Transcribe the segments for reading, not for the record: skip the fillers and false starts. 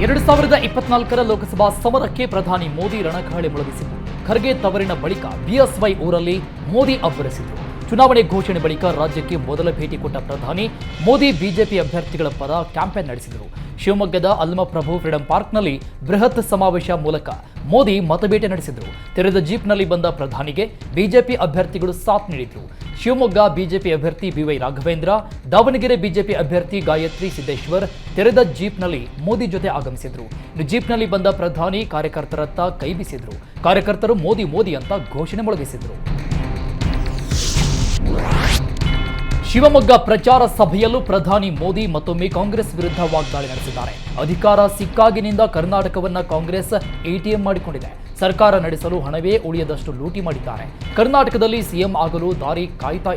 2024ರ ಲೋಕಸಭಾ ಸಮರಕ್ಕೆ ಪ್ರಧಾನಿ ಮೋದಿ ರಣಕಹಳೆ ಮೊಳಗಿಸಿದ್ದು, ಖರ್ಗೆ ತವರಿನ ಬಳಿಕ ಬಿಎಸ್ವೈ ಊರಲ್ಲಿ ಮೋದಿ ಅಬ್ಬರಿಸಿದರು. ಚುನಾವಣೆ ಘೋಷಣೆ ಬಳಿಕ ರಾಜ್ಯಕ್ಕೆ ಮೊದಲ ಭೇಟಿ ಕೊಟ್ಟ ಪ್ರಧಾನಿ ಮೋದಿ ಬಿಜೆಪಿ ಅಭ್ಯರ್ಥಿಗಳ ಪರ ಕ್ಯಾಂಪೇನ್ ನಡೆಸಿದರು. ಶಿವಮೊಗ್ಗದ ಅಲ್ಮಪ್ರಭು ಫ್ರೀಡಂ ಪಾರ್ಕ್ನಲ್ಲಿ ಬೃಹತ್ ಸಮಾವೇಶ ಮೂಲಕ ಮೋದಿ ಮತಬೇಟೆ ನಡೆಸಿದರು. ತೆರೆದ ಜೀಪ್ನಲ್ಲಿ ಬಂದ ಪ್ರಧಾನಿಗೆ ಬಿಜೆಪಿ ಅಭ್ಯರ್ಥಿಗಳು ಸಾಥ್ ನೀಡಿದರು. ಶಿವಮೊಗ್ಗ ಬಿಜೆಪಿ ಅಭ್ಯರ್ಥಿ ಬಿವೈ ರಾಘವೇಂದ್ರ, ದಾವಣಗೆರೆ ಬಿಜೆಪಿ ಅಭ್ಯರ್ಥಿ ಗಾಯತ್ರಿ ಸಿದ್ದೇಶ್ವರ್ ತೆರೆದ ಜೀಪ್ನಲ್ಲಿ ಮೋದಿ ಜೊತೆ ಆಗಮಿಸಿದರು. ಜೀಪ್ನಲ್ಲಿ ಬಂದ ಪ್ರಧಾನಿ ಕಾರ್ಯಕರ್ತರತ್ತ ಕೈ ಬೀಸಿದರು. ಕಾರ್ಯಕರ್ತರು ಮೋದಿ ಮೋದಿ ಅಂತ ಘೋಷಣೆ ಮೊಳಗಿಸಿದರು. ಶಿವಮೊಗ್ಗ ಪ್ರಚಾರ ಸಭೆಯಲ್ಲೂ ಪ್ರಧಾನಿ ಮೋದಿ ಮತ್ತೊಮ್ಮೆ ಕಾಂಗ್ರೆಸ್ ವಿರುದ್ಧ ವಾಗ್ದಾಳಿ ನಡೆಸಿದ್ದಾರೆ. ಅಧಿಕಾರ ಸಿಕ್ಕಾಗಿನಿಂದ ಕರ್ನಾಟಕವನ್ನ ಕಾಂಗ್ರೆಸ್ ಎಟಿಎಂ ಮಾಡಿಕೊಂಡಿದೆ. ಸರ್ಕಾರ ನಡೆಸಲು ಹಣವೇ ಉಳಿಯದಷ್ಟು ಲೂಟಿ ಮಾಡಿದ್ದಾರೆ. ಕರ್ನಾಟಕದಲ್ಲಿ ಸಿಎಂ ಆಗಲು ದಾರಿ ಕಾಯ್ತಾ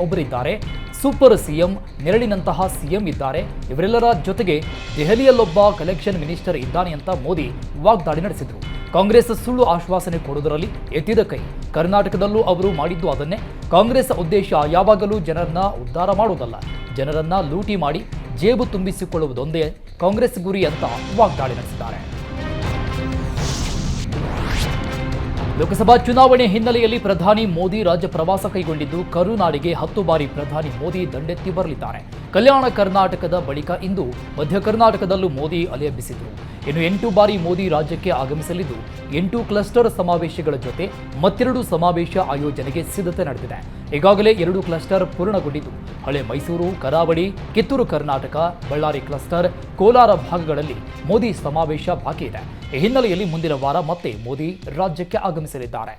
ಒಬ್ಬರಿದ್ದಾರೆ. ಸೂಪರ್ ಸಿಎಂ, ನೆರಳಿನಂತಹ ಸಿಎಂ ಇದ್ದಾರೆ. ಇವರೆಲ್ಲರ ಜೊತೆಗೆ ದೆಹಲಿಯಲ್ಲೊಬ್ಬ ಕಲೆಕ್ಷನ್ ಮಿನಿಸ್ಟರ್ ಇದ್ದಾನೆ ಅಂತ ಮೋದಿ ವಾಗ್ದಾಳಿ ನಡೆಸಿದರು. ಕಾಂಗ್ರೆಸ್ ಸುಳ್ಳು ಆಶ್ವಾಸನೆ ಕೊಡುವುದರಲ್ಲಿ ಎತ್ತಿದ ಕೈ. ಕರ್ನಾಟಕದಲ್ಲೂ ಅವರು ಮಾಡಿದ್ದು ಅದನ್ನೇ. ಕಾಂಗ್ರೆಸ್ ಉದ್ದೇಶ ಯಾವಾಗಲೂ ಜನರನ್ನ ಉದ್ಧಾರ ಮಾಡುವುದಲ್ಲ, ಜನರನ್ನ ಲೂಟಿ ಮಾಡಿ ಜೇಬು ತುಂಬಿಸಿಕೊಳ್ಳುವುದೊಂದೇ ಕಾಂಗ್ರೆಸ್ ಗುರಿ ಅಂತ ವಾಗ್ದಾಳಿ ನಡೆಸಿದ್ದಾರೆ. ಲೋಕಸಭಾ ಚುನಾವಣೆ ಹಿನ್ನೆಲೆಯಲ್ಲಿ ಪ್ರಧಾನಿ ಮೋದಿ ರಾಜ್ಯ ಪ್ರವಾಸ ಕೈಗೊಂಡಿದ್ದು, ಕರುನಾಡಿಗೆ 10 ಬಾರಿ ಪ್ರಧಾನಿ ಮೋದಿ ದಂಡೆತ್ತಿ ಬರಲಿದ್ದಾರೆ. ಕಲ್ಯಾಣ ಕರ್ನಾಟಕದ ಬಳಿಕ ಇಂದು ಮಧ್ಯ ಕರ್ನಾಟಕದಲ್ಲೂ ಮೋದಿ ಅಲೆಯಬ್ಬಿಸಿದರು. ಇನ್ನು 8 ಬಾರಿ ಮೋದಿ ರಾಜ್ಯಕ್ಕೆ ಆಗಮಿಸಲಿದ್ದು, 8 ಕ್ಲಸ್ಟರ್ ಸಮಾವೇಶಗಳ ಜೊತೆ ಮತ್ತೆರಡು ಸಮಾವೇಶ ಆಯೋಜನೆಗೆ ಸಿದ್ಧತೆ ನಡೆದಿದೆ. ಈಗಾಗಲೇ 2 ಕ್ಲಸ್ಟರ್ ಪೂರ್ಣಗೊಂಡಿದ್ದು, ಹಳೆ ಮೈಸೂರು, ಕರಾವಳಿ, ಕಿತ್ತೂರು ಕರ್ನಾಟಕ, ಬಳ್ಳಾರಿ ಕ್ಲಸ್ಟರ್, ಕೋಲಾರ ಭಾಗಗಳಲ್ಲಿ ಮೋದಿ ಸಮಾವೇಶ ಬಾಕಿ ಇದೆ. ಈ ಹಿನ್ನೆಲೆಯಲ್ಲಿ ಮುಂದಿನ ವಾರ ಮತ್ತೆ ಮೋದಿ ರಾಜ್ಯಕ್ಕೆ ಆಗಮಿಸಲಿದ್ದಾರೆ.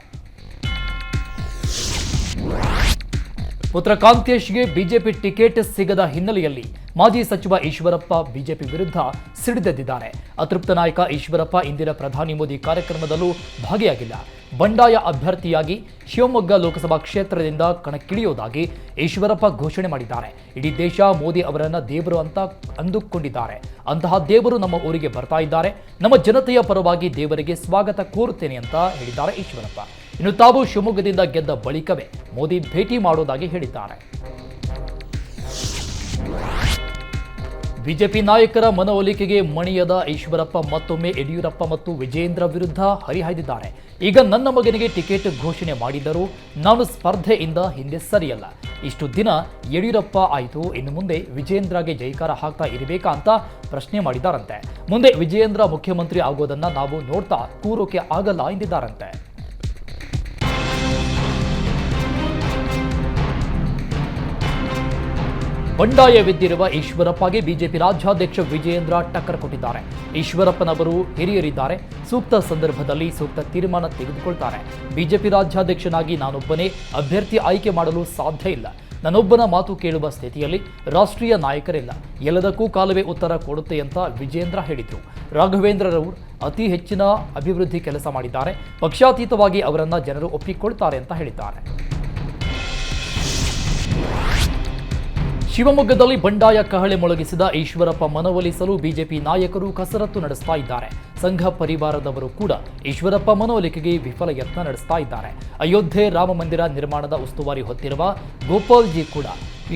ಪುತ್ರ ಕಾಂತೇಶ್ಗೆ ಬಿಜೆಪಿ ಟಿಕೆಟ್ ಸಿಗದ ಹಿನ್ನೆಲೆಯಲ್ಲಿ ಮಾಜಿ ಸಚಿವ ಈಶ್ವರಪ್ಪ ಬಿಜೆಪಿ ವಿರುದ್ಧ ಸಿಡಿದೆದ್ದಿದ್ದಾರೆ. ಅತೃಪ್ತ ನಾಯಕ ಈಶ್ವರಪ್ಪ ಇಂದಿನ ಪ್ರಧಾನಿ ಮೋದಿ ಕಾರ್ಯಕ್ರಮದಲ್ಲೂ ಭಾಗಿಯಾಗಿಲ್ಲ. ಬಂಡಾಯ ಅಭ್ಯರ್ಥಿಯಾಗಿ ಶಿವಮೊಗ್ಗ ಲೋಕಸಭಾ ಕ್ಷೇತ್ರದಿಂದ ಕಣಕ್ಕಿಳಿಯುವುದಾಗಿ ಈಶ್ವರಪ್ಪ ಘೋಷಣೆ ಮಾಡಿದ್ದಾರೆ. ಇಡೀ ದೇಶ ಮೋದಿ ಅವರನ್ನ ದೇವರು ಅಂತ ಅಂದುಕೊಂಡಿದ್ದಾರೆ. ಅಂತಹ ದೇವರು ನಮ್ಮ ಊರಿಗೆ ಬರ್ತಾ ಇದ್ದಾರೆ. ನಮ್ಮ ಜನತೆಯ ಪರವಾಗಿ ದೇವರಿಗೆ ಸ್ವಾಗತ ಕೋರುತ್ತೇನೆ ಅಂತ ಹೇಳಿದ್ದಾರೆ ಈಶ್ವರಪ್ಪ. ಇನ್ನು ತಾವು ಶಿವಮೊಗ್ಗದಿಂದ ಗೆದ್ದ ಬಳಿಕವೇ ಮೋದಿ ಭೇಟಿ ಮಾಡೋದಾಗಿ ಹೇಳಿದ್ದಾರೆ. ಬಿಜೆಪಿ ನಾಯಕರ ಮನವೊಲಿಕೆಗೆ ಮಣಿಯದ ಈಶ್ವರಪ್ಪ ಮತ್ತೊಮ್ಮೆ ಯಡಿಯೂರಪ್ಪ ಮತ್ತು ವಿಜಯೇಂದ್ರ ವಿರುದ್ಧ ಹರಿಹಾಯ್ದಿದ್ದಾರೆ. ಈಗ ನನ್ನ ಮಗನಿಗೆ ಟಿಕೆಟ್ ಘೋಷಣೆ ಮಾಡಿದರೂ ನಾನು ಸ್ಪರ್ಧೆಯಿಂದ ಹಿಂದೆ ಸರಿಯಲ್ಲ. ಇಷ್ಟು ದಿನ ಯಡಿಯೂರಪ್ಪ ಆಯಿತು, ಇನ್ನು ಮುಂದೆ ವಿಜಯೇಂದ್ರಗೆ ಜೈಕಾರ ಹಾಕ್ತಾ ಇರಬೇಕಾ ಅಂತ ಪ್ರಶ್ನೆ ಮಾಡಿದ್ದಾರಂತೆ. ಮುಂದೆ ವಿಜಯೇಂದ್ರ ಮುಖ್ಯಮಂತ್ರಿ ಆಗೋದನ್ನ ನಾವು ನೋಡ್ತಾ ಕೂರೋಕೆ ಆಗಲ್ಲ ಎಂದಿದ್ದಾರಂತೆ. ಬಂಡಾಯವೆದ್ದಿರುವ ಈಶ್ವರಪ್ಪಗೆ ಬಿಜೆಪಿ ರಾಜ್ಯಾಧ್ಯಕ್ಷ ವಿಜಯೇಂದ್ರ ಟಕ್ಕರ್ ಕೊಟ್ಟಿದ್ದಾರೆ. ಈಶ್ವರಪ್ಪನವರು ಹಿರಿಯರಿದ್ದಾರೆ, ಸೂಕ್ತ ಸಂದರ್ಭದಲ್ಲಿ ಸೂಕ್ತ ತೀರ್ಮಾನ ತೆಗೆದುಕೊಳ್ತಾರೆ. ಬಿಜೆಪಿ ರಾಜ್ಯಾಧ್ಯಕ್ಷನಾಗಿ ನಾನೊಬ್ಬನೇ ಅಭ್ಯರ್ಥಿ ಆಯ್ಕೆ ಮಾಡಲು ಸಾಧ್ಯ ಇಲ್ಲ. ನಾನೊಬ್ಬನ ಮಾತು ಕೇಳುವ ಸ್ಥಿತಿಯಲ್ಲಿ ರಾಷ್ಟ್ರೀಯ ನಾಯಕರಿಲ್ಲ. ಎಲ್ಲದಕ್ಕೂ ಕಾಲವೇ ಉತ್ತರ ಕೊಡುತ್ತೆ ಅಂತ ವಿಜಯೇಂದ್ರ ಹೇಳಿದರು. ರಾಘವೇಂದ್ರರವರು ಅತಿ ಹೆಚ್ಚಿನ ಅಭಿವೃದ್ಧಿ ಕೆಲಸ ಮಾಡಿದ್ದಾರೆ. ಪಕ್ಷಾತೀತವಾಗಿ ಅವರನ್ನ ಜನರು ಒಪ್ಪಿಕೊಳ್ತಾರೆ ಅಂತ ಹೇಳಿದ್ದಾರೆ. ಶಿವಮೊಗ್ಗದಲ್ಲಿ ಬಂಡಾಯ ಕಹಳೆ ಮೊಳಗಿಸಿದ ಈಶ್ವರಪ್ಪ ಮನವೊಲಿಸಲು ಬಿಜೆಪಿ ನಾಯಕರು ಕಸರತ್ತು ನಡೆಸ್ತಾ ಇದ್ದಾರೆ. ಸಂಘ ಪರಿವಾರದವರು ಕೂಡ ಈಶ್ವರಪ್ಪ ಮನವೊಲಿಕೆಗೆ ವಿಫಲ ಯತ್ನ ನಡೆಸ್ತಾ ಇದ್ದಾರೆ. ಅಯೋಧ್ಯೆ ರಾಮ ಮಂದಿರ ನಿರ್ಮಾಣದ ಉಸ್ತುವಾರಿ ಹೊತ್ತಿರುವ ಗೋಪಾಲ್ ಜಿ ಕೂಡ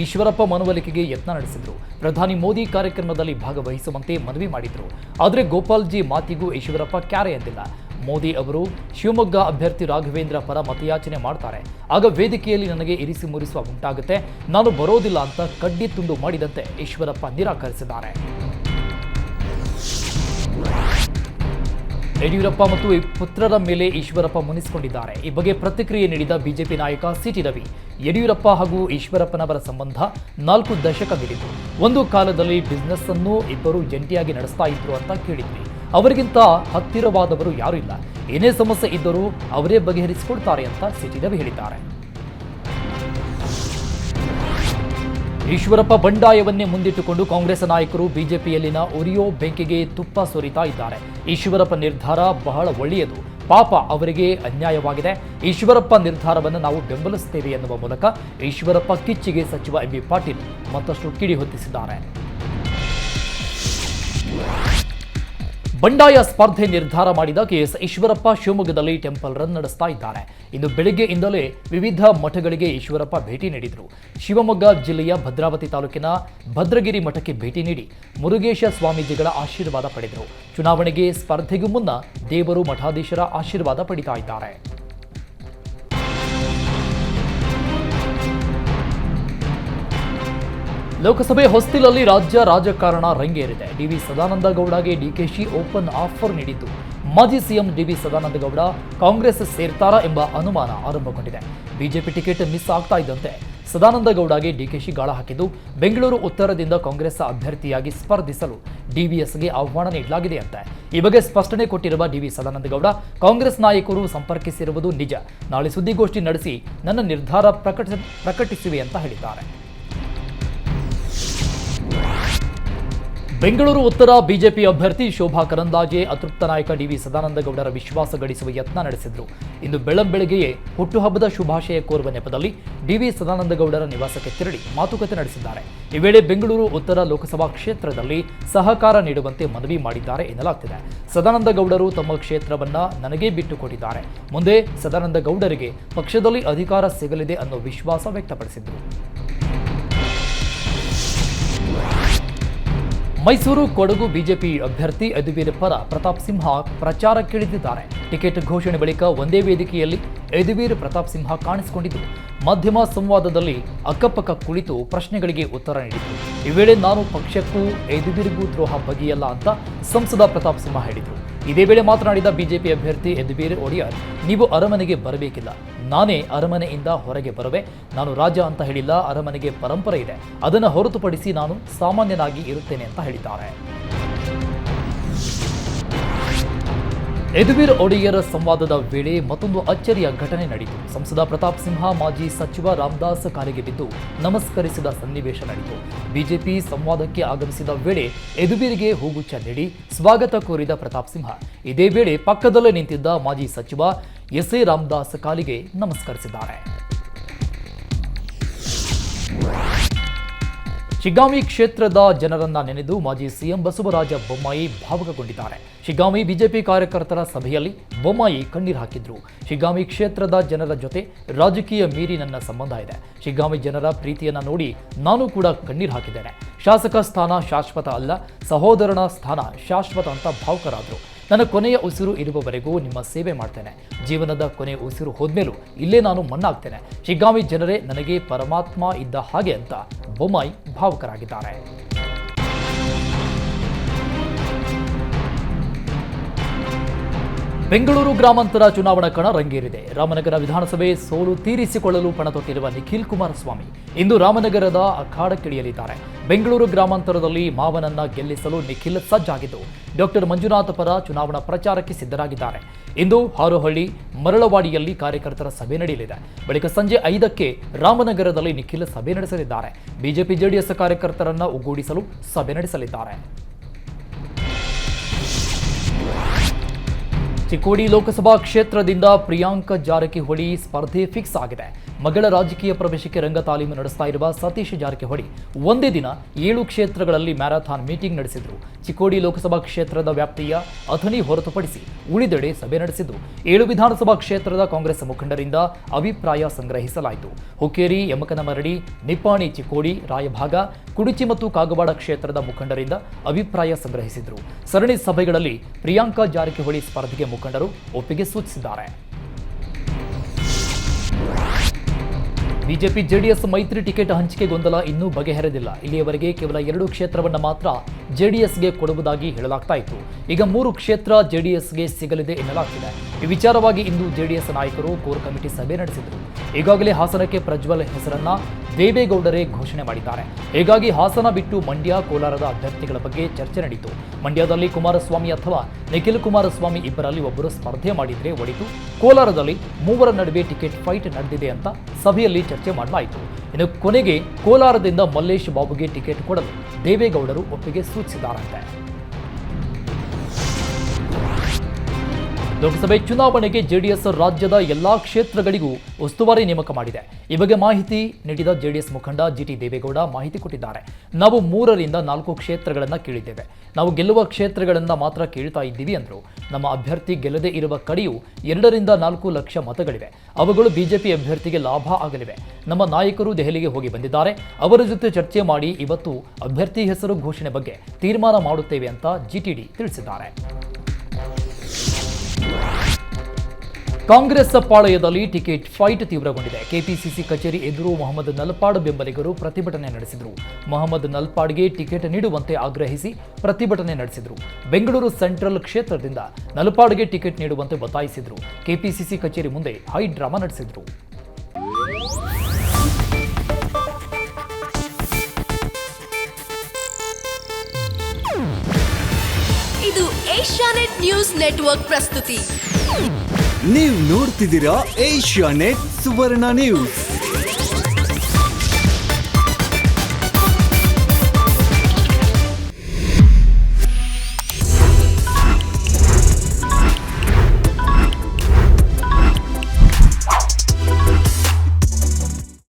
ಈಶ್ವರಪ್ಪ ಮನವೊಲಿಕೆಗೆ ಯತ್ನ ನಡೆಸಿದರು. ಪ್ರಧಾನಿ ಮೋದಿ ಕಾರ್ಯಕ್ರಮದಲ್ಲಿ ಭಾಗವಹಿಸುವಂತೆ ಮನವಿ ಮಾಡಿದರು. ಆದರೆ ಗೋಪಾಲ್ ಜಿ ಮಾತಿಗೂ ಈಶ್ವರಪ್ಪ ಕ್ಯಾರೆ ಎಂದಿಲ್ಲ. ಮೋದಿ ಅವರು ಶಿವಮೊಗ್ಗ ಅಭ್ಯರ್ಥಿ ರಾಘವೇಂದ್ರ ಪರ ಮತಯಾಚನೆ ಮಾಡ್ತಾರೆ, ಆಗ ವೇದಿಕೆಯಲ್ಲಿ ನನಗೆ ಇರಿಸಿ ಮುರಿಸುವ ಉಂಟಾಗುತ್ತೆ, ನಾನು ಬರೋದಿಲ್ಲ ಅಂತ ಕಡ್ಡಿ ತುಂಡು ಮಾಡಿದಂತೆ ಈಶ್ವರಪ್ಪ ನಿರಾಕರಿಸಿದ್ದಾರೆ. ಯಡಿಯೂರಪ್ಪ ಮತ್ತು ಪುತ್ರರ ಮೇಲೆ ಈಶ್ವರಪ್ಪ ಮುನಿಸಿಕೊಂಡಿದ್ದಾರೆ. ಈ ಬಗ್ಗೆ ಪ್ರತಿಕ್ರಿಯೆ ನೀಡಿದ ಬಿಜೆಪಿ ನಾಯಕ ಸಿಟಿ ರವಿ, ಯಡಿಯೂರಪ್ಪ ಹಾಗೂ ಈಶ್ವರಪ್ಪನವರ ಸಂಬಂಧ 4 ದಶಕ ಮೀರಿತು. ಒಂದು ಕಾಲದಲ್ಲಿ ಬಿಸ್ನೆಸ್ ಅನ್ನು ಇಬ್ಬರು ಜಂಟಿಯಾಗಿ ನಡೆಸ್ತಾ ಇದ್ರು ಅಂತ ಕೇಳಿದ್ವಿ. ಅವರಿಗಿಂತ ಹತ್ತಿರವಾದವರು ಯಾರೂ ಇಲ್ಲ. ಏನೇ ಸಮಸ್ಯೆ ಇದ್ದರೂ ಅವರೇ ಬಗೆಹರಿಸಿಕೊಡ್ತಾರೆ ಅಂತ ಸಿಟಿ ರವಿ ಹೇಳಿದ್ದಾರೆ. ಈಶ್ವರಪ್ಪ ಬಂಡಾಯವನ್ನೇ ಮುಂದಿಟ್ಟುಕೊಂಡು ಕಾಂಗ್ರೆಸ್ ನಾಯಕರು ಬಿಜೆಪಿಯಲ್ಲಿನ ಉರಿಯೋ ಬೆಂಕಿಗೆ ತುಪ್ಪ ಸುರಿತಾ ಇದ್ದಾರೆ. ಈಶ್ವರಪ್ಪ ನಿರ್ಧಾರ ಬಹಳ ಒಳ್ಳೆಯದು, ಪಾಪ ಅವರಿಗೆ ಅನ್ಯಾಯವಾಗಿದೆ. ಈಶ್ವರಪ್ಪ ನಿರ್ಧಾರವನ್ನು ನಾವು ಬೆಂಬಲಿಸುತ್ತೇವೆ ಎನ್ನುವ ಮೂಲಕ ಈಶ್ವರಪ್ಪ ಕಿಚ್ಚಿಗೆ ಸಚಿವ ಎಂಬಿ ಪಾಟೀಲ್ ಮತ್ತಷ್ಟು ಕಿಡಿ ಹೊತ್ತಿಸಿದ್ದಾರೆ. ಬಂಡಾಯ ಸ್ಪರ್ಧೆ ನಿರ್ಧಾರ ಮಾಡಿದ ಕೆಎಸ್ ಈಶ್ವರಪ್ಪ ಶಿವಮೊಗ್ಗದಲ್ಲಿ ಟೆಂಪಲ್ ರನ್ ನಡೆಸ್ತಾ ಇದ್ದಾರೆ. ಇಂದು ಬೆಳಗ್ಗೆಯಿಂದಲೇ ವಿವಿಧ ಮಠಗಳಿಗೆ ಈಶ್ವರಪ್ಪ ಭೇಟಿ ನೀಡಿದರು. ಶಿವಮೊಗ್ಗ ಜಿಲ್ಲೆಯ ಭದ್ರಾವತಿ ತಾಲೂಕಿನ ಭದ್ರಗಿರಿ ಮಠಕ್ಕೆ ಭೇಟಿ ನೀಡಿ ಮುರುಗೇಶ ಸ್ವಾಮೀಜಿಗಳ ಆಶೀರ್ವಾದ ಪಡೆದರು. ಚುನಾವಣೆಗೆ ಸ್ಪರ್ಧೆಗೂ ಮುನ್ನ ದೇವರು ಮಠಾಧೀಶರ ಆಶೀರ್ವಾದ ಪಡಿತಾ ಇದ್ದಾರೆ. ಲೋಕಸಭೆ ಹೊಸ್ತಿಲಲ್ಲಿ ರಾಜ್ಯ ರಾಜಕಾರಣ ರಂಗೇರಿದೆ. ಡಿವಿ ಸದಾನಂದ ಗೌಡಗೆ ಡಿಕೆಶಿ ಓಪನ್ ಆಫರ್ ನೀಡಿದ್ದು, ಮಾಜಿ ಸಿಎಂ ಡಿವಿ ಸದಾನಂದ ಗೌಡ ಕಾಂಗ್ರೆಸ್ ಸೇರ್ತಾರಾ ಎಂಬ ಅನುಮಾನ ಆರಂಭಗೊಂಡಿದೆ. ಬಿಜೆಪಿ ಟಿಕೆಟ್ ಮಿಸ್ ಆಗ್ತಾ ಇದ್ದಂತೆ ಸದಾನಂದ ಗೌಡಗೆ ಡಿಕೆಶಿ ಗಾಳ ಹಾಕಿದ್ದು, ಬೆಂಗಳೂರು ಉತ್ತರದಿಂದ ಕಾಂಗ್ರೆಸ್ ಅಭ್ಯರ್ಥಿಯಾಗಿ ಸ್ಪರ್ಧಿಸಲು ಡಿವಿಎಸ್ಗೆ ಆಹ್ವಾನ ನೀಡಲಾಗಿದೆಯಂತೆ. ಈ ಬಗ್ಗೆ ಸ್ಪಷ್ಟನೆ ಕೊಟ್ಟಿರುವ ಡಿವಿ ಸದಾನಂದ ಗೌಡ, ಕಾಂಗ್ರೆಸ್ ನಾಯಕರು ಸಂಪರ್ಕಿಸಿರುವುದು ನಿಜ. ನಾಳೆ ಸುದ್ದಿಗೋಷ್ಠಿ ನಡೆಸಿ ನನ್ನ ನಿರ್ಧಾರ ಪ್ರಕಟಿಸುವೆ ಅಂತ ಹೇಳಿದ್ದಾರೆ. ಬೆಂಗಳೂರು ಉತ್ತರ ಬಿಜೆಪಿ ಅಭ್ಯರ್ಥಿ ಶೋಭಾ ಕರಂದ್ಲಾಜೆ ಅತೃಪ್ತ ನಾಯಕ ಡಿವಿ ಸದಾನಂದ ಗೌಡರ ವಿಶ್ವಾಸ ಗಳಿಸುವ ಯತ್ನ ನಡೆಸಿದರು. ಇಂದು ಬೆಳಗ್ಗೆಯೇ ಹುಟ್ಟುಹಬ್ಬದ ಶುಭಾಶಯ ಕೋರುವ ನೆಪದಲ್ಲಿ ಡಿವಿ ಸದಾನಂದ ಗೌಡರ ನಿವಾಸಕ್ಕೆ ತೆರಳಿ ಮಾತುಕತೆ ನಡೆಸಿದ್ದಾರೆ. ಈ ವೇಳೆ ಬೆಂಗಳೂರು ಉತ್ತರ ಲೋಕಸಭಾ ಕ್ಷೇತ್ರದಲ್ಲಿ ಸಹಕಾರ ನೀಡುವಂತೆ ಮನವಿ ಮಾಡಿದ್ದಾರೆ ಎನ್ನಲಾಗ್ತಿದೆ. ಸದಾನಂದ ಗೌಡರು ತಮ್ಮ ಕ್ಷೇತ್ರವನ್ನ ನನಗೇ ಬಿಟ್ಟು ಕೊಟ್ಟಿದ್ದಾರೆ. ಮುಂದೆ ಸದಾನಂದ ಗೌಡರಿಗೆ ಪಕ್ಷದಲ್ಲಿ ಅಧಿಕಾರ ಸಿಗಲಿದೆ ಅನ್ನೋ ವಿಶ್ವಾಸ ವ್ಯಕ್ತಪಡಿಸಿದರು. ಮೈಸೂರು ಕೊಡಗು ಬಿಜೆಪಿ ಅಭ್ಯರ್ಥಿ ಯದುವೀರ್ ಪರ ಪ್ರತಾಪ್ ಸಿಂಹ ಪ್ರಚಾರಕ್ಕಿಳಿದಿದ್ದಾರೆ. ಟಿಕೆಟ್ ಘೋಷಣೆ ಬಳಿಕ ಒಂದೇ ವೇದಿಕೆಯಲ್ಲಿ ಯದುವೀರ್ ಪ್ರತಾಪ್ ಸಿಂಹ ಕಾಣಿಸಿಕೊಂಡಿದ್ದು, ಮಾಧ್ಯಮ ಸಂವಾದದಲ್ಲಿ ಅಕ್ಕಪಕ್ಕ ಕುಳಿತು ಪ್ರಶ್ನೆಗಳಿಗೆ ಉತ್ತರ ನೀಡಿದರು. ಈ ವೇಳೆ ನಾನು ಪಕ್ಷಕ್ಕೂ ಯದುವೀರ್ಗೂ ದ್ರೋಹ ಬಗೆಯಲ್ಲ ಅಂತ ಸಂಸದ ಪ್ರತಾಪ್ ಸಿಂಹ ಹೇಳಿದರು. ಇದೇ ವೇಳೆ ಮಾತನಾಡಿದ ಬಿಜೆಪಿ ಅಭ್ಯರ್ಥಿ ಯದುವೀರ್ ಒಡೆಯರ್, ನೀವು ಅರಮನೆಗೆ ಬರಬೇಕಿಲ್ಲ, ನಾನೇ ಅರಮನೆಯಿಂದ ಹೊರಗೆ ಬರುವೆ. ನಾನು ರಾಜ ಅಂತ ಹೇಳಿಲ್ಲ, ಅರಮನೆಗೆ ಪರಂಪರೆ ಇದೆ, ಅದನ್ನು ಹೊರತುಪಡಿಸಿ ನಾನು ಸಾಮಾನ್ಯನಾಗಿ ಇರುತ್ತೇನೆ ಅಂತ ಹೇಳಿದ್ದಾರೆ. ಯದುವೀರ್ ಒಡೆಯರ್ ಸಂವಾದದ ವೇಳೆ ಮತ್ತೊಂದು ಅಚ್ಚರಿಯ ಘಟನೆ ನಡೆಯಿತು. ಸಂಸದ ಪ್ರತಾಪ್ ಸಿಂಹ ಮಾಜಿ ಸಚಿವ ರಾಮದಾಸ್ ಕಾಲಿಗೆ ಬಿದ್ದು ನಮಸ್ಕರಿಸಿದ ಸನ್ನಿವೇಶ ನಡೆಯಿತು. ಬಿಜೆಪಿ ಸಂವಾದಕ್ಕೆ ಆಗಮಿಸಿದ ವೇಳೆ ಯದುವೀರ್ಗೆ ಹೂಗುಚ್ಛ ನೀಡಿ ಸ್ವಾಗತ ಕೋರಿದ ಪ್ರತಾಪ್ ಸಿಂಹ ಇದೇ ವೇಳೆ ಪಕ್ಕದಲ್ಲೇ ನಿಂತಿದ್ದ ಮಾಜಿ ಸಚಿವ ಎಸ್ ಎ ರಾಮದಾಸ್ ಕಾಲಿಗೆ ನಮಸ್ಕರಿಸಿದ್ದಾರೆ. ಶಿಗ್ಗಾಂವಿ ಕ್ಷೇತ್ರದ ಜನರನ್ನ ನೆನೆದು ಮಾಜಿ ಸಿಎಂ ಬಸವರಾಜ ಬೊಮ್ಮಾಯಿ ಭಾವುಕಗೊಂಡಿದ್ದಾರೆ. ಶಿಗ್ಗಾಂವಿ ಬಿಜೆಪಿ ಕಾರ್ಯಕರ್ತರ ಸಭೆಯಲ್ಲಿ ಬೊಮ್ಮಾಯಿ ಕಣ್ಣೀರು ಹಾಕಿದ್ರು. ಶಿಗ್ಗಾಂವಿ ಕ್ಷೇತ್ರದ ಜನರ ಜೊತೆ ರಾಜಕೀಯ ಮೀರಿ ನನ್ನ ಸಂಬಂಧ ಇದೆ. ಶಿಗ್ಗಾಂವಿ ಜನರ ಪ್ರೀತಿಯನ್ನ ನೋಡಿ ನಾನು ಕೂಡ ಕಣ್ಣೀರು ಹಾಕಿದ್ದೇನೆ. ಶಾಸಕ ಸ್ಥಾನ ಶಾಶ್ವತ ಅಲ್ಲ, ಸಹೋದರನ ಸ್ಥಾನ ಶಾಶ್ವತ ಅಂತ ಭಾವುಕರಾದರು. ನನ್ನ ಕೊನೆಯ ಉಸಿರು ಇರುವವರೆಗೂ ನಿಮ್ಮ ಸೇವೆ ಮಾಡ್ತೇನೆ. ಜೀವನದ ಕೊನೆಯ ಉಸಿರು ಹೋದ್ಮೇಲೂ ಇಲ್ಲೇ ನಾನು ಮಣ್ಣಾಗ್ತೇನೆ. ಶಿಗ್ಗಾಂವಿ ಜನರೇ ನನಗೆ ಪರಮಾತ್ಮ ಇದ್ದ ಹಾಗೆ ಅಂತ ಬೊಮ್ಮಾಯಿ ಭಾವುಕರಾಗಿದ್ದಾರೆ. ಬೆಂಗಳೂರು ಗ್ರಾಮಾಂತರ ಚುನಾವಣಾ ಕಣ ರಂಗೇರಿದೆ. ರಾಮನಗರ ವಿಧಾನಸಭೆ ಸೋಲು ತೀರಿಸಿಕೊಳ್ಳಲು ಪಣ ತೊಟ್ಟಿರುವ ನಿಖಿಲ್ ಕುಮಾರಸ್ವಾಮಿ ಇಂದು ರಾಮನಗರದ ಅಖಾಡಕ್ಕಿಳಿಯಲಿದ್ದಾರೆ. ಬೆಂಗಳೂರು ಗ್ರಾಮಾಂತರದಲ್ಲಿ ಮಾವನನ್ನ ಗೆಲ್ಲಿಸಲು ನಿಖಿಲ್ ಸಜ್ಜಾಗಿದ್ದು, ಡಾಕ್ಟರ್ ಮಂಜುನಾಥ್ ಪರ ಚುನಾವಣಾ ಪ್ರಚಾರಕ್ಕೆ ಸಿದ್ಧರಾಗಿದ್ದಾರೆ. ಇಂದು ಹಾರೋಹಳ್ಳಿ, ಮರಳವಾಡಿಯಲ್ಲಿ ಕಾರ್ಯಕರ್ತರ ಸಭೆ ನಡೆಯಲಿದೆ. ಬಳಿಕ ಸಂಜೆ 5ಕ್ಕೆ ರಾಮನಗರದಲ್ಲಿ ನಿಖಿಲ್ ಸಭೆ ನಡೆಸಲಿದ್ದಾರೆ. ಬಿಜೆಪಿ ಜೆಡಿಎಸ್ ಕಾರ್ಯಕರ್ತರನ್ನ ಒಗ್ಗೂಡಿಸಲು ಸಭೆ ನಡೆಸಲಿದ್ದಾರೆ. ಚಿಕ್ಕೋಡಿ ಲೋಕಸಭಾ ಕ್ಷೇತ್ರದಿಂದ ಪ್ರಿಯಾಂಕ ಜಾರಕಿಹೊಳಿ ಸ್ಪರ್ಧೆ ಫಿಕ್ಸ್ ಆಗಿದೆ. ಮಗಳ ರಾಜಕೀಯ ಪ್ರವೇಶಕ್ಕೆ ರಂಗ ತಾಲೀಮು ನಡೆಸ್ತಾ ಇರುವ ಸತೀಶ್ ಜಾರಕಿಹೊಳಿ ಒಂದೇ ದಿನ 7 ಕ್ಷೇತ್ರಗಳಲ್ಲಿ ಮ್ಯಾರಥಾನ್ ಮೀಟಿಂಗ್ ನಡೆಸಿದ್ರು. ಚಿಕ್ಕೋಡಿ ಲೋಕಸಭಾ ಕ್ಷೇತ್ರದ ವ್ಯಾಪ್ತಿಯ ಅಥಣಿ ಹೊರತುಪಡಿಸಿ ಉಳಿದೆಡೆ ಸಭೆ ನಡೆಸಿದ್ದು, 7 ವಿಧಾನಸಭಾ ಕ್ಷೇತ್ರದ ಕಾಂಗ್ರೆಸ್ ಮುಖಂಡರಿಂದ ಅಭಿಪ್ರಾಯ ಸಂಗ್ರಹಿಸಲಾಯಿತು. ಹುಕ್ಕೇರಿ, ಯಮಕನಮರಡಿ, ನಿಪ್ಪಾಣಿ, ಚಿಕ್ಕೋಡಿ, ರಾಯಭಾಗ, ಕುಡುಚಿ ಮತ್ತು ಕಾಗವಾಡ ಕ್ಷೇತ್ರದ ಮುಖಂಡರಿಂದ ಅಭಿಪ್ರಾಯ ಸಂಗ್ರಹಿಸಿದ್ರು. ಸರಣಿ ಸಭೆಗಳಲ್ಲಿ ಪ್ರಿಯಾಂಕಾ ಜಾರಕಿಹೊಳಿ ಸ್ಪರ್ಧೆಗೆ ಮುಖಂಡರು ಒಪ್ಪಿಗೆ ಸೂಚಿಸಿದ್ದಾರೆ. ಬಿಜೆಪಿ ಜೆಡಿಎಸ್ ಮೈತ್ರಿ ಟಿಕೆಟ್ ಹಂಚಿಕೆ ಗೊಂದಲ ಇನ್ನೂ ಬಗೆಹರಿದಿಲ್ಲ. ಇಲ್ಲಿಯವರೆಗೆ ಕೇವಲ 2 ಕ್ಷೇತ್ರವನ್ನು ಮಾತ್ರ ಜೆಡಿಎಸ್ಗೆ ಕೊಡುವುದಾಗಿ ಹೇಳಲಾಗ್ತಾ ಇತ್ತು. ಈಗ 3 ಕ್ಷೇತ್ರ ಜೆಡಿಎಸ್ಗೆ ಸಿಗಲಿದೆ ಎನ್ನಲಾಗ್ತಿದೆ. ಈ ವಿಚಾರವಾಗಿ ಇಂದು ಜೆಡಿಎಸ್ ನಾಯಕರು ಕೋರ್ ಕಮಿಟಿ ಸಭೆ ನಡೆಸಿದರು. ಈಗಾಗಲೇ ಹಾಸನಕ್ಕೆ ಪ್ರಜ್ವಲ್ ಹೆಸರನ್ನ ದೇವೇಗೌಡರೇ ಘೋಷಣೆ ಮಾಡಿದ್ದಾರೆ. ಹೀಗಾಗಿ ಹಾಸನ ಬಿಟ್ಟು ಮಂಡ್ಯ, ಕೋಲಾರದ ಅಭ್ಯರ್ಥಿಗಳ ಬಗ್ಗೆ ಚರ್ಚೆ ನಡೆಯಿತು. ಮಂಡ್ಯದಲ್ಲಿ ಕುಮಾರಸ್ವಾಮಿ ಅಥವಾ ನಿಖಿಲ್ ಕುಮಾರಸ್ವಾಮಿ ಇಬ್ಬರಲ್ಲಿ ಒಬ್ಬರು ಸ್ಪರ್ಧೆ ಮಾಡಿದ್ರೆ ಒಳಿತು. ಕೋಲಾರದಲ್ಲಿ 3 ನಡುವೆ ಟಿಕೆಟ್ ಫೈಟ್ ನಡೆದಿದೆ ಅಂತ ಸಭೆಯಲ್ಲಿ ಚರ್ಚೆ ಮಾಡಲಾಯಿತು. ಇನ್ನು ಕೊನೆಗೆ ಕೋಲಾರದಿಂದ ಮಲ್ಲೇಶ್ ಬಾಬುಗೆ ಟಿಕೆಟ್ ಕೊಡಲು ದೇವೇಗೌಡರು ಒಪ್ಪಿಗೆ ಸೂಚಿಸಿದ್ದಾರಂತೆ. ಲೋಕಸಭೆ ಚುನಾವಣೆಗೆ ಜೆಡಿಎಸ್ ರಾಜ್ಯದ ಎಲ್ಲಾ ಕ್ಷೇತ್ರಗಳಿಗೂ ಉಸ್ತುವಾರಿ ನೇಮಕ ಮಾಡಿದೆ. ಈ ಬಗ್ಗೆ ಮಾಹಿತಿ ನೀಡಿದ ಜೆಡಿಎಸ್ ಮುಖಂಡ ಜಿಟಿ ದೇವೇಗೌಡ ಮಾಹಿತಿ ಕೊಟ್ಟಿದ್ದಾರೆ. ನಾವು 3 ರಿಂದ 4 ಕ್ಷೇತ್ರಗಳನ್ನು ಕೇಳಿದ್ದೇವೆ. ನಾವು ಗೆಲ್ಲುವ ಕ್ಷೇತ್ರಗಳನ್ನು ಮಾತ್ರ ಕೇಳ್ತಾ ಇದ್ದೀವಿ ಅಂದರು. ನಮ್ಮ ಅಭ್ಯರ್ಥಿ ಗೆಲ್ಲದೇ ಇರುವ ಕಡೆಯೂ 2 ರಿಂದ 4 ಲಕ್ಷ ಮತಗಳಿವೆ. ಅವುಗಳು ಬಿಜೆಪಿ ಅಭ್ಯರ್ಥಿಗೆ ಲಾಭ ಆಗಲಿವೆ. ನಮ್ಮ ನಾಯಕರು ದೆಹಲಿಗೆ ಹೋಗಿ ಬಂದಿದ್ದಾರೆ. ಅವರ ಜೊತೆ ಚರ್ಚೆ ಮಾಡಿ ಇವತ್ತು ಅಭ್ಯರ್ಥಿ ಹೆಸರು ಘೋಷಣೆ ಬಗ್ಗೆ ತೀರ್ಮಾನ ಮಾಡುತ್ತೇವೆ ಅಂತ ಜಿಟಿಡಿ ತಿಳಿಸಿದ್ದಾರೆ. ಕಾಂಗ್ರೆಸ್ ಪಾಳಯದಲ್ಲಿ ಟಿಕೆಟ್ ಫೈಟ್ ತೀವ್ರಗೊಂಡಿದೆ. ಕೆಪಿಸಿಸಿ ಕಚೇರಿ ಎದುರು ಮೊಹಮ್ಮದ್ ನಲ್ಪಾಡ್ ಬೆಂಬಲಿಗರು ಪ್ರತಿಭಟನೆ ನಡೆಸಿದರು. ಮೊಹಮ್ಮದ್ ನಲ್ಪಾಡ್ಗೆ ಟಿಕೆಟ್ ನೀಡುವಂತೆ ಆಗ್ರಹಿಸಿ ಪ್ರತಿಭಟನೆ ನಡೆಸಿದರು. ಬೆಂಗಳೂರು ಸೆಂಟ್ರಲ್ ಕ್ಷೇತ್ರದಿಂದ ನಲ್ಪಾಡ್ಗೆ ಟಿಕೆಟ್ ನೀಡುವಂತೆ ಒತ್ತಾಯಿಸಿದರು. ಕೆಪಿಸಿಸಿ ಕಚೇರಿ ಮುಂದೆ ಹೈ ಡ್ರಾಮಾ ನಡೆಸಿದರು. ಇದು ಏಷ್ಯಾನೆಟ್ ನ್ಯೂಸ್ ನೆಟ್ವರ್ಕ್ ಪ್ರಸ್ತುತಿ. ನೀವು ನೋಡ್ತಿದ್ದೀರಾ ಏಷ್ಯಾನೆಟ್ ಸುವರ್ಣ ನ್ಯೂಸ್.